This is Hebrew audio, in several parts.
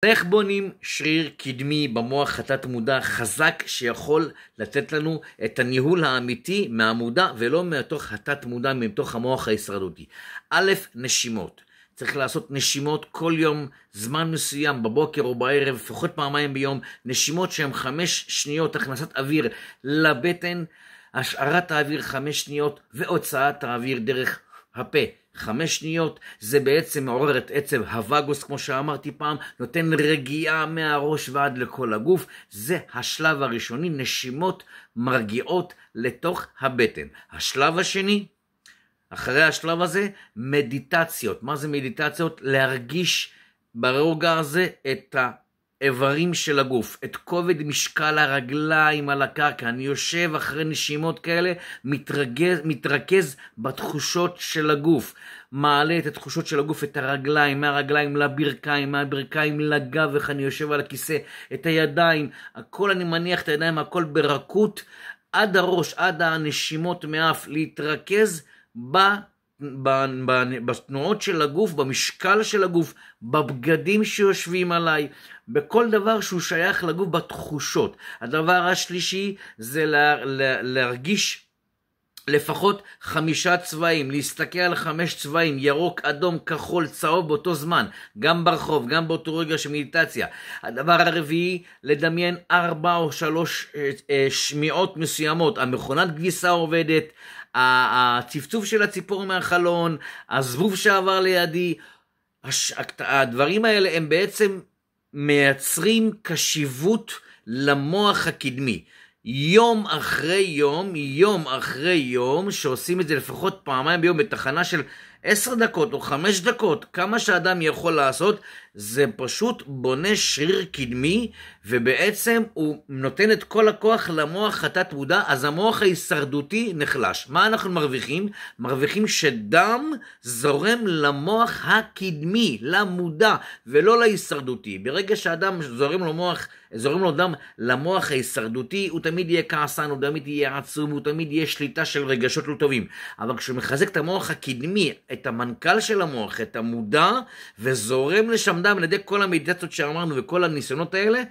איך בונים שריר קדמי במוח התת מודע חזק שיכול לתת לנו את הניהול האמיתי מהמודע ולא מתוך התת מודע, מתוך המוח ההישרדותי. א', נשימות. צריך לעשות נשימות כל יום, זמן מסוים, בבוקר או בערב, לפחות פעמיים ביום, נשימות שהן 5 שניות, הכנסת אוויר לבטן, השארת האוויר 5 שניות והוצאת האוויר דרך הפה 5 שניות. זה בעצם מעורר את עצב הווגוס, כמו שאמרתי פעם, נותן רגיעה מהראש ועד לכל הגוף. זה השלב הראשוני, נשימות מרגיעות לתוך הבטן. השלב השני, אחרי השלב הזה, מדיטציות. מה זה מדיטציות? להרגיש ברוגע הזה את האיברים של הגוף, את כובד משקל הרגליים על הקרקע. אני יושב אחרי נשימות כאלה, מתרכז בתחושות של הגוף, מעלה את התחושות של הגוף, את הרגליים, מהרגליים לברכיים, מהברכיים לגב, איך אני יושב על הכיסא, את הידיים, הכל אני מניח את הידיים, הכל ברכות, עד הראש, עד הנשימות מאף, להתרכז בתנועות של הגוף, במשקל של הגוף, בבגדים שיושבים עליי, בכל דבר שהוא שייך לגוף, בתחושות. הדבר השלישי זה להרגיש לפחות 5 צבעים, להסתכל על 5 צבעים, ירוק, אדום, כחול, צהוב באותו זמן, גם ברחוב, גם באותו רגע של מדיטציה. הדבר הרביעי, לדמיין 4 או 3 שמיעות מסוימות, המכונת כביסה עובדת, הצפצוף של הציפור מהחלון, הזבוב שעבר לידי. הדברים האלה הם בעצם מייצרים קשיבות למוח הקדמי. יום אחרי יום, שעושים את זה לפחות פעמיים ביום בתחנה של 10 דקות או 5 דקות, כמה שאדם יכול לעשות, זה פשוט בונה שריר קדמי, ובעצם הוא נותן את כל הכוח למוח התת מודע, אז המוח ההישרדותי נחלש. מה אנחנו מרוויחים? מרוויחים שדם זורם למוח הקדמי, למודע, ולא להישרדותי. ברגע שאדם זורם לו דם למוח ההישרדותי, הוא תמיד יהיה כעסן, הוא תמיד יהיה עצום, הוא תמיד יהיה שליטה של רגשות לא טובים. אבל כשהוא מחזק את המוח הקדמי, את המנכ"ל של המוח, את המודע, וזורם לשם דם על ידי כל המדיטציות שאמרנו וכל הניסיונות האלה,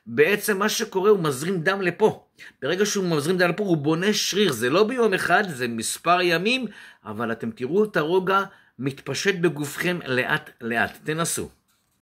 בעצם מה שקורה הוא מזרים דם לפה. ברגע שהוא מזרים דם לפה הוא בונה שריר. זה לא ביום אחד, זה מספר ימים, אבל אתם תראו את הרוגע מתפשט בגופכם לאט לאט. תנסו.